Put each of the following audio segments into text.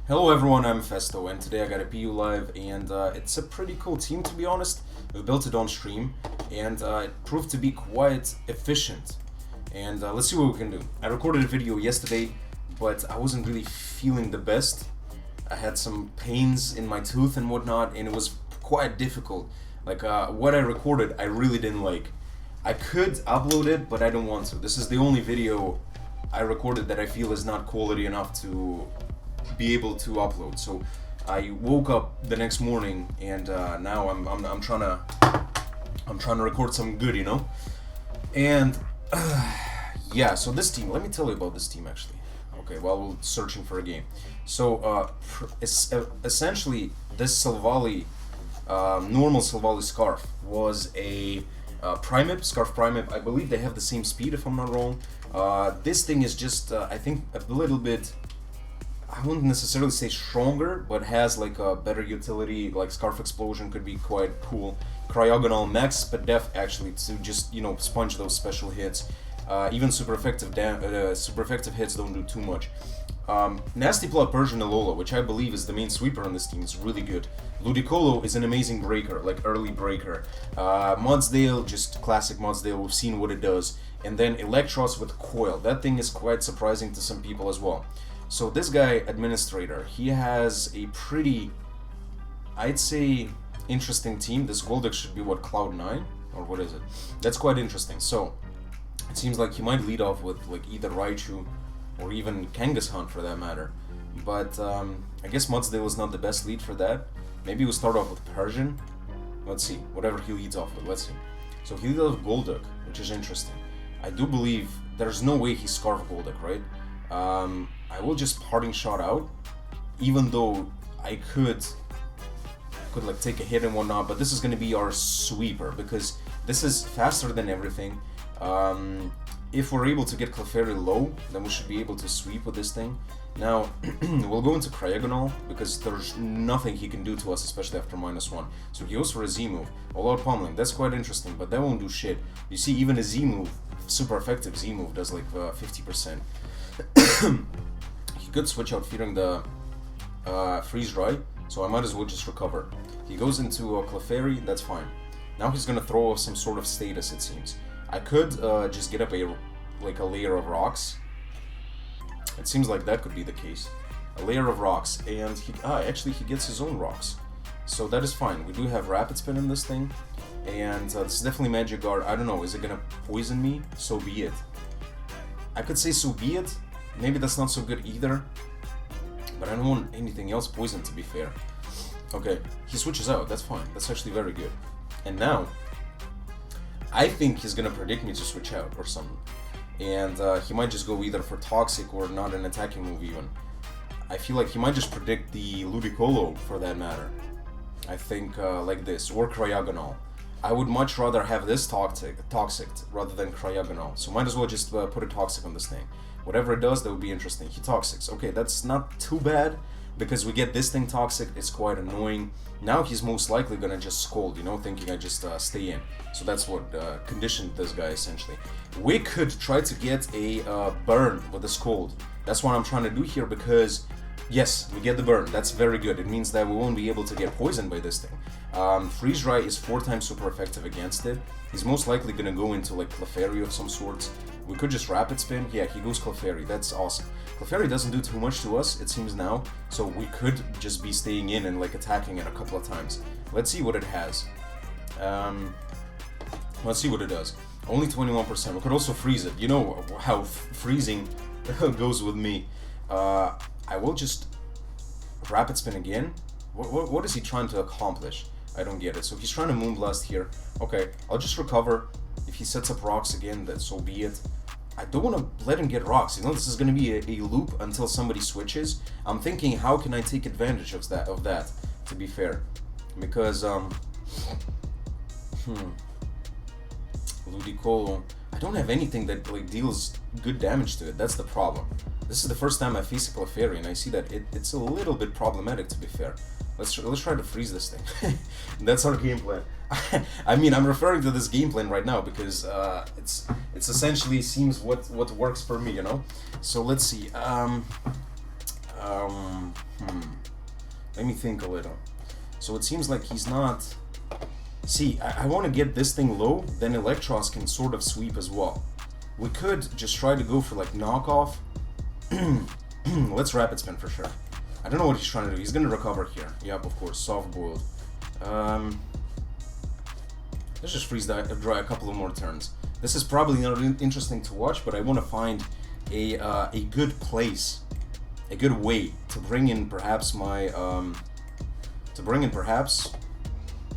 Hello everyone, I'm Mefesto, and today I got a PU live, and it's a pretty cool team, to be honest. We built it on stream, and it proved to be quite efficient. And let's see what we can do. I recorded a video yesterday, but I wasn't really feeling the best. I had some pains in my tooth and whatnot, and it was quite difficult. Like, what I recorded, I really didn't like. I could upload it, but I don't want to. This is the only video I recorded that I feel is not quality enough to be able to upload. So I woke up the next morning, and now I'm trying to record some good, And yeah, so this team. Let me tell you about this team actually. Okay, while we're searching for a game. So essentially, this Salvali, normal Salvali scarf was a Primip, Scarf Primip. I believe they have the same speed, if I'm not wrong. This thing is just, I think, a little bit, I wouldn't necessarily say stronger, but has like a better utility. Like Scarf Explosion could be quite cool. Cryogonal max spec def actually to just sponge those special hits. Even super effective hits don't do too much. Nasty Plot Persian Alola, which I believe is the main sweeper on this team, is really good. Ludicolo is an amazing breaker, like early breaker. Mudsdale, just classic Mudsdale, we've seen what it does. And then Electros with Coil, that thing is quite surprising to some people as well. So this guy, Administrator, he has a pretty, I'd say, interesting team. This Golduck should be, what, Cloud 9? Or what is it? That's quite interesting. So, it seems like he might lead off with like either Raichu or even Kangaskhan for that matter. But I guess Mudsdale is not the best lead for that. Maybe we'll start off with Persian. Let's see, whatever he leads off with, let's see. So he leads off with Golduck, which is interesting. I do believe there's no way he Scarf Golduck, right? I will just Parting Shot out, even though I could like take a hit and whatnot, but this is going to be our sweeper because this is faster than everything. If we're able to get Clefairy low, then we should be able to sweep with this thing. Now, we'll go into Cryogonal because there's nothing he can do to us, especially after -1. So he goes for a Z move, all out pummeling. That's quite interesting, but that won't do shit. You see, even a Z move, super effective Z move, does like 50%. He could switch out fearing the Freeze Dry, so I might as well just recover. He goes into Clefairy, that's fine. Now he's gonna throw off some sort of status, it seems. I could just get up a layer of rocks. It seems like that could be the case. A layer of rocks, and actually he gets his own rocks. So that is fine. We do have Rapid Spin in this thing, and this is definitely Magic Guard. I don't know, is it gonna poison me? So be it. I could say so be it. Maybe that's not so good either. But I don't want anything else poisoned, to be fair. Okay, he switches out, that's fine. That's actually very good. And now, I think he's gonna predict me to switch out or something. And he might just go either for Toxic or not an attacking move even. I feel like he might just predict the Ludicolo for that matter. I think like this, or Cryogonal. I would much rather have this Toxic rather than Cryogonal. So might as well just put a Toxic on this thing. Whatever it does, that would be interesting. He Toxics. Okay, that's not too bad, because we get this thing Toxic, it's quite annoying. Now he's most likely gonna just Scold, thinking I just stay in. So that's what conditioned this guy, essentially. We could try to get a burn with the Scold. That's what I'm trying to do here, because, yes, we get the burn. That's very good. It means that we won't be able to get poisoned by this thing. Freeze Dry is 4 times super effective against it. He's most likely gonna go into like Clefairy of some sorts. We could just Rapid Spin. Yeah, he goes Clefairy. That's awesome. Clefairy doesn't do too much to us, it seems now, so we could just be staying in and like attacking it a couple of times. Let's see what it has. Let's see what it does. Only 21%. We could also freeze it. You know how freezing goes with me. I will just Rapid Spin again. What is he trying to accomplish? I don't get it. So he's trying to Moonblast here. Okay, I'll just recover. If he sets up rocks again, then so be it. I don't want to let him get rocks. This is going to be a loop until somebody switches. I'm thinking, how can I take advantage of that, to be fair. Because, Ludicolo, I don't have anything that like deals good damage to it. That's the problem. This is the first time I face a Clefairy, and I see that it's a little bit problematic, to be fair. Let's try to freeze this thing. That's our game plan. I mean, I'm referring to this game plan right now because it's essentially seems what works for me, So let's see. Let me think a little. So it seems like he's not... See, I want to get this thing low, then Electros can sort of sweep as well. We could just try to go for like knockoff. Let's rapid spin for sure. I don't know what he's trying to do. He's gonna recover here. Yep, of course, soft boiled. Let's just freeze dry a couple of more turns. This is probably not interesting to watch, but I want to find a good place, a good way to bring in perhaps my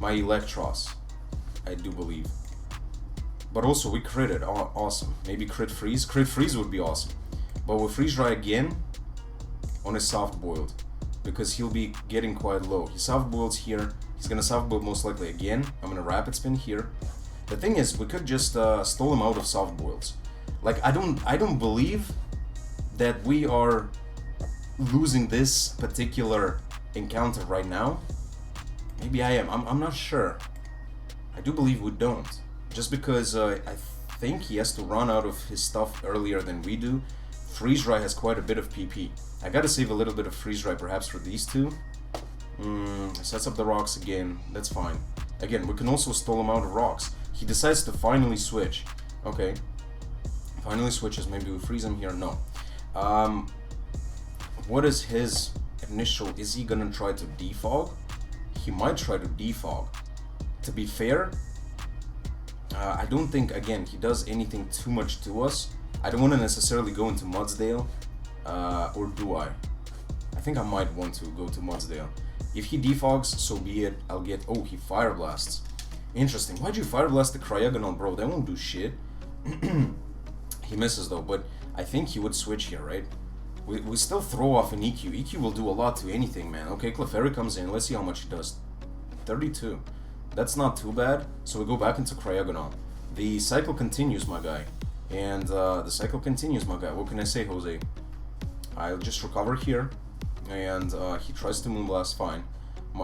my Electros. I do believe. But also we critted. Awesome. Maybe crit freeze. Crit freeze would be awesome. But we'll freeze dry again on his soft boiled, because he'll be getting quite low. He soft boils here. He's gonna soft boil most likely again. I'm gonna rapid spin here. The thing is, we could just stall him out of soft boils. Like I don't believe that we are losing this particular encounter right now. Maybe I am. I'm not sure. I do believe we don't. Just because I think he has to run out of his stuff earlier than we do. Freeze dry has quite a bit of PP. I gotta save a little bit of freeze dry perhaps for these two. Sets up the rocks again. That's fine. Again, we can also stall him out of rocks. He decides to finally switch. Okay. Finally switches. Maybe we freeze him here. No. What is his initial? Is he gonna try to defog? He might try to defog. To be fair, I don't think, again, he does anything too much to us. I don't want to necessarily go into Mudsdale, or do I? I think I might want to go to Mudsdale. If he defogs, so be it. I'll get... Oh, he Fire Blasts. Interesting. Why'd you Fire Blast the Cryogonal, bro? That won't do shit. He misses, though, but I think he would switch here, right? We still throw off an EQ. EQ will do a lot to anything, man. Okay, Clefairy comes in. Let's see how much he does. 32. That's not too bad. So we go back into Cryogonal. The cycle continues, my guy. And the cycle continues, my guy. What can I say, Jose? I'll just recover here. And he tries to Moonblast, fine.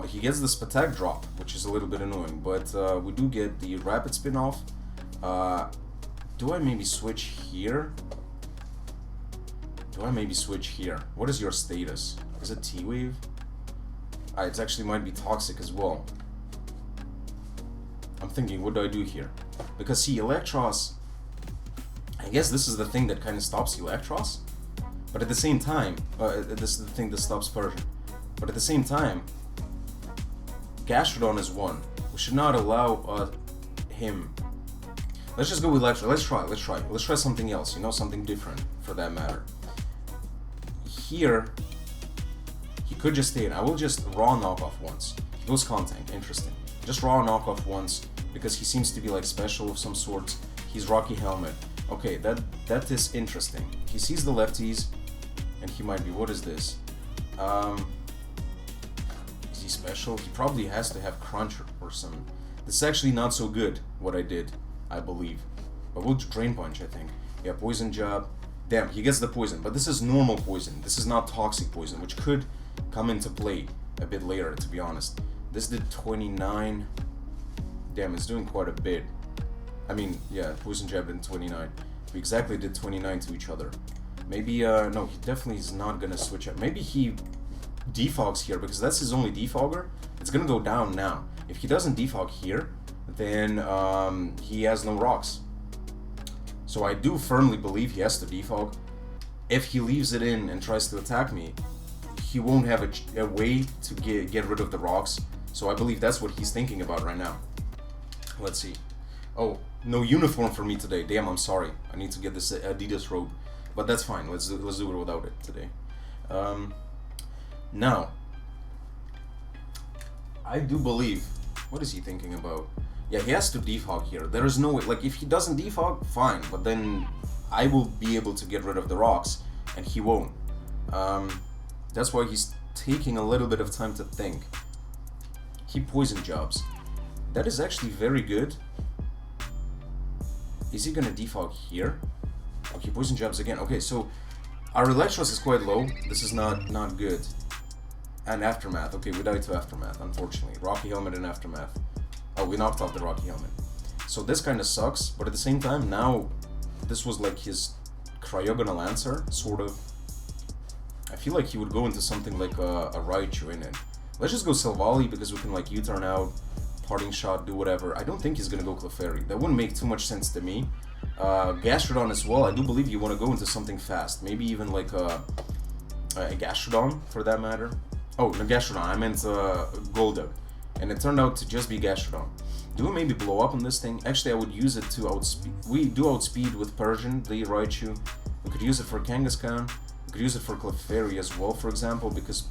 He gets the Spatak drop, which is a little bit annoying. But we do get the Rapid Spin off. Do I maybe switch here? Do I maybe switch here? What is your status? Is it T-Wave? It actually might be Toxic as well. I'm thinking, what do I do here? Because see, Electros... I guess this is the thing that kind of stops Electros. But at the same time... this is the thing that stops Persian. But at the same time... Gastrodon is one. We should not allow him... Let's just go with Electro. Let's try something else, you know, something different, for that matter. Here, he could just stay in. I will just raw knockoff once. He goes Contank, interesting. Just raw knockoff once, because he seems to be like special of some sort. He's Rocky Helmet. Okay, that is interesting. He sees the lefties, and he might be, what is this? Is he special? He probably has to have Crunch or something. This is actually not so good, what I did, I believe. But we'll Drain Punch, I think. Yeah, Poison Jab. Damn, he gets the poison, but this is normal poison. This is not toxic poison, which could come into play a bit later, to be honest. This did 29. Damn, it's doing quite a bit. I mean, yeah, Poison Jab did 29. We exactly did 29 to each other. Maybe, no, he definitely is not gonna switch up. Maybe he defogs here, because that's his only defogger. It's gonna go down now. If he doesn't defog here, then he has no rocks. So I do firmly believe he has to defog. If he leaves it in and tries to attack me, he won't have a way to get rid of the rocks. So I believe that's what he's thinking about right now. Let's see. Oh, no uniform for me today. Damn, I'm sorry. I need to get this Adidas robe. But that's fine. Let's do it without it today. Now, I do believe... What is he thinking about? Yeah, he has to defog here. There is no way. Like, if he doesn't defog, fine. But then I will be able to get rid of the rocks, and he won't. That's why he's taking a little bit of time to think. He Poison Jobs. That is actually very good. Is he gonna defog here? Okay, Poison Jobs again. Okay, so our Electros is quite low. This is not good. And Aftermath. Okay, we died to Aftermath, unfortunately. Rocky Helmet and Aftermath. Oh, we knocked off the Rocky Helmet. So this kind of sucks, but at the same time, now this was like his Cryogonal answer, sort of. I feel like he would go into something like a Raichu in it. Let's just go Silvally because we can like U-turn out, parting shot, do whatever. I don't think he's gonna go Clefairy. That wouldn't make too much sense to me. Gastrodon as well. I do believe you want to go into something fast. Maybe even like a Gastrodon for that matter. Oh, no, Gastrodon. I meant Golduck. And it turned out to just be Gastrodon. Do we maybe blow up on this thing? Actually, I would use it to outspeed. We do outspeed with Persian, the Raichu. We could use it for Kangaskhan. We could use it for Clefairy as well, for example, because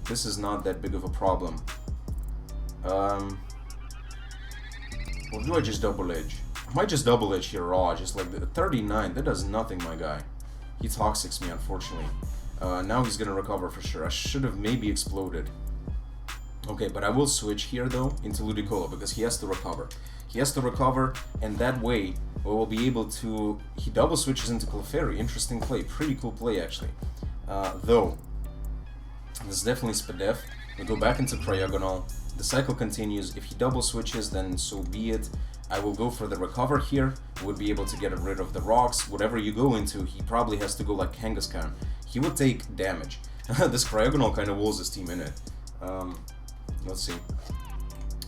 this is not that big of a problem. Or do I just double edge? I might just double edge here raw, just like the 39. That does nothing, my guy. He Toxics me, unfortunately. Now he's gonna recover for sure. I should have maybe exploded. Okay, but I will switch here though into Ludicolo because he has to recover. He has to recover, and that way we will be able to. He double switches into Clefairy. Interesting play, pretty cool play actually. Though this is definitely Spadef. We go back into Cryogonal. The cycle continues. If he double switches, then so be it. I will go for the recover here. Would be able to get rid of the rocks. Whatever you go into, he probably has to go like Kangaskhan. He would take damage. This Cryogonal kind of walls his team in it. Let's see.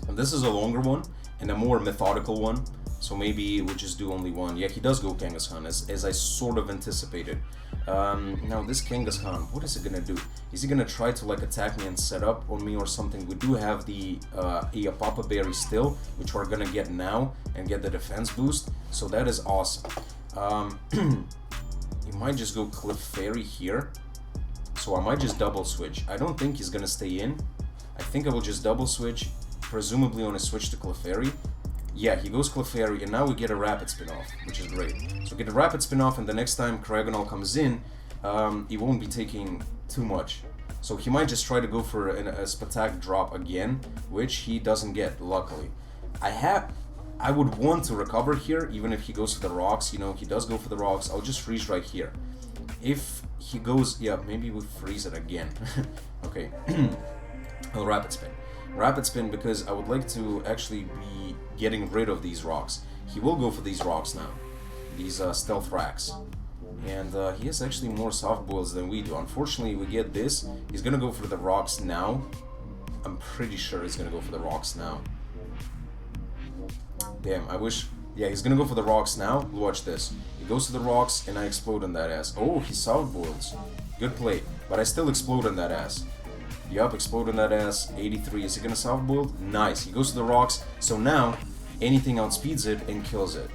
And this is a longer one and a more methodical one. So maybe we'll just do only one. Yeah, he does go Kangaskhan as I sort of anticipated. Now this Kangaskhan, what is it gonna do? Is he gonna try to like attack me and set up on me or something? We do have the Papa Berry still, which we're gonna get now and get the defense boost. So that is awesome. He might just go Clefairy here. So I might just double switch. I don't think he's gonna stay in. I think I will just double switch, presumably on a switch to Clefairy. Yeah, he goes Clefairy, and now we get a Rapid Spin-off, which is great. So get a Rapid Spin-off, and the next time Cryogonal comes in, he won't be taking too much. So he might just try to go for a Spatak drop again, which he doesn't get, luckily. I would want to recover here, even if he goes for the rocks. You know, he does go for the rocks. I'll just freeze right here. If he goes, yeah, maybe we freeze it again. Okay. I'll Rapid Spin. Rapid Spin because I would like to actually be getting rid of these rocks. He will go for these rocks now. These Stealth Racks. And he has actually more soft boils than we do. Unfortunately, we get this. He's gonna go for the rocks now. I'm pretty sure he's gonna go for the rocks now. Damn, I wish... Yeah, he's gonna go for the rocks now. Watch this. He goes to the rocks and I explode on that ass. Oh, he soft boils. Good play. But I still explode on that ass. Yup, explode on that ass. 83. Is he gonna soft boil? Nice. He goes to the rocks. So now, anything outspeeds it and kills it.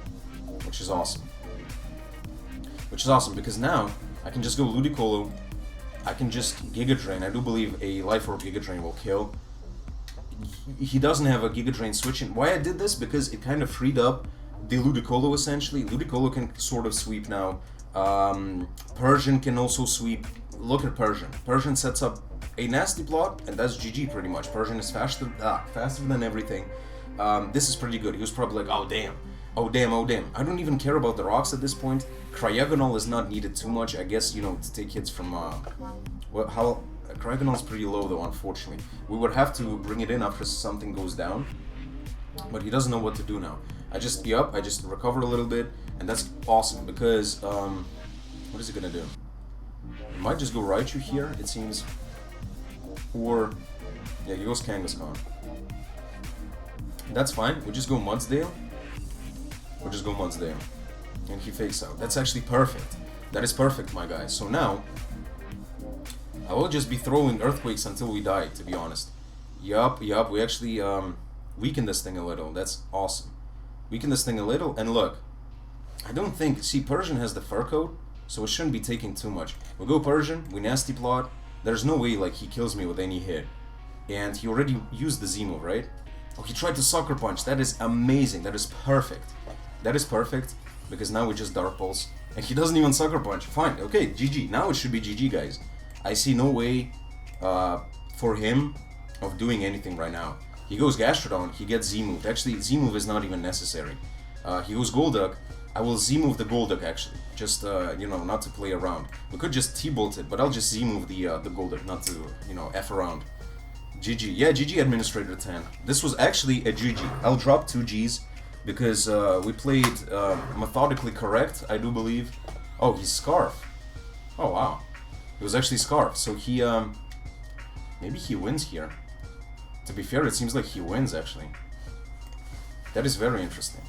Which is awesome. Which is awesome because now I can just go Ludicolo. I can just Giga Drain. I do believe a Life Orb Giga Drain will kill. He doesn't have a Giga Drain switching. Why I did this? Because it kind of freed up the Ludicolo essentially. Ludicolo can sort of sweep now. Persian can also sweep. Look at Persian. Persian sets up a nasty block, and that's GG pretty much. Persian is faster than everything. This is pretty good. He was probably like, oh damn. Oh damn, oh damn. I don't even care about the rocks at this point. Cryogonal is not needed too much, I guess, you know, to take hits from, well, how... Cryogonal is pretty low though, unfortunately. We would have to bring it in after something goes down, but he doesn't know what to do now. I just recover a little bit, and that's awesome, because, what is he gonna do? He might just go Raichu here, it seems. Or, yeah, he goes Kangaskhan. That's fine, we just go Mudsdale. We'll just go Mudsdale. And he fakes out. That's actually perfect. That is perfect, my guys. So now, I will just be throwing Earthquakes until we die, to be honest. Yup, we actually weaken this thing a little. That's awesome. Weaken this thing a little, and look. I don't think... See, Persian has the Fur Coat, so it shouldn't be taking too much. We go Persian, we Nasty Plot. There's no way, like, he kills me with any hit. And he already used the Z-move, right? Oh, he tried to Sucker Punch. That is amazing. That is perfect. That is perfect, because now we just Dark Pulse. And he doesn't even Sucker Punch. Fine, okay, GG. Now it should be GG, guys. I see no way for him of doing anything right now. He goes Gastrodon, he gets Z-move. Actually, Z-move is not even necessary. He goes Golduck. I will Z-move the Golduck, actually. Just, you know, not to play around. We could just T-bolt it, but I'll just Z-move the Golduck, not to, you know, F around. GG. Yeah, GG Administrator 10. This was actually a GG. I'll drop 2 Gs. Because we played methodically correct, I do believe. Oh, he's Scarf. Oh, wow. It was actually Scarf, so he, maybe he wins here. To be fair, it seems like he wins, actually. That is very interesting.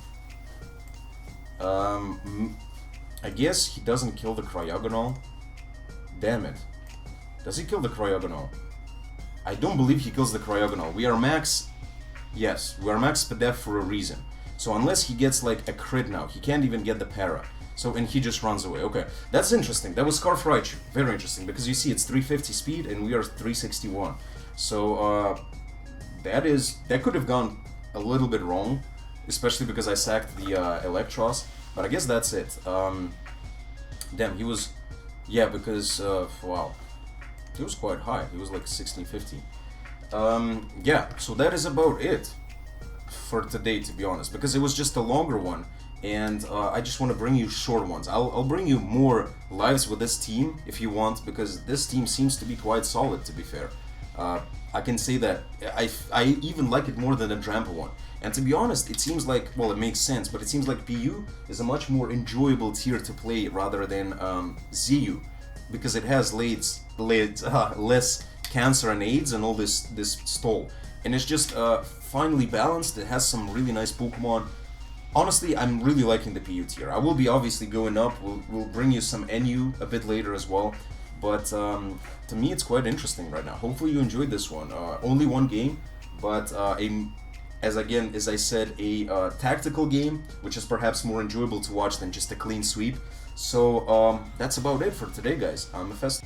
I guess he doesn't kill the Cryogonal. Damn it. Does he kill the Cryogonal? I don't believe he kills the Cryogonal. We are max... Yes, we are max Spadef for a reason. So unless he gets like a crit now, he can't even get the para. So, and he just runs away. Okay, that's interesting. That was Scarf Raichu. Very interesting, because you see it's 350 speed and we are 361. So, that could have gone a little bit wrong, especially because I sacked the Electros. But I guess that's it. Damn, he was... Yeah, because, wow. He was quite high. He was like 1650. Yeah, so that is about it for today, to be honest, because it was just a longer one, and I just want to bring you short ones. I'll bring you more lives with this team if you want, because this team seems to be quite solid, to be fair. I can say that I even like it more than the Drampa one. And to be honest, it seems like, well, it makes sense, but it seems like PU is a much more enjoyable tier to play rather than ZU, because it has less cancer and AIDS and all this stall. And it's just finely balanced, it has some really nice Pokemon. Honestly, I'm really liking the PU tier. I will be obviously going up, we'll bring you some NU a bit later as well. But to me it's quite interesting right now. Hopefully you enjoyed this one. Only one game, but as I said, a tactical game, which is perhaps more enjoyable to watch than just a clean sweep. So that's about it for today, guys. I'm Mefesto.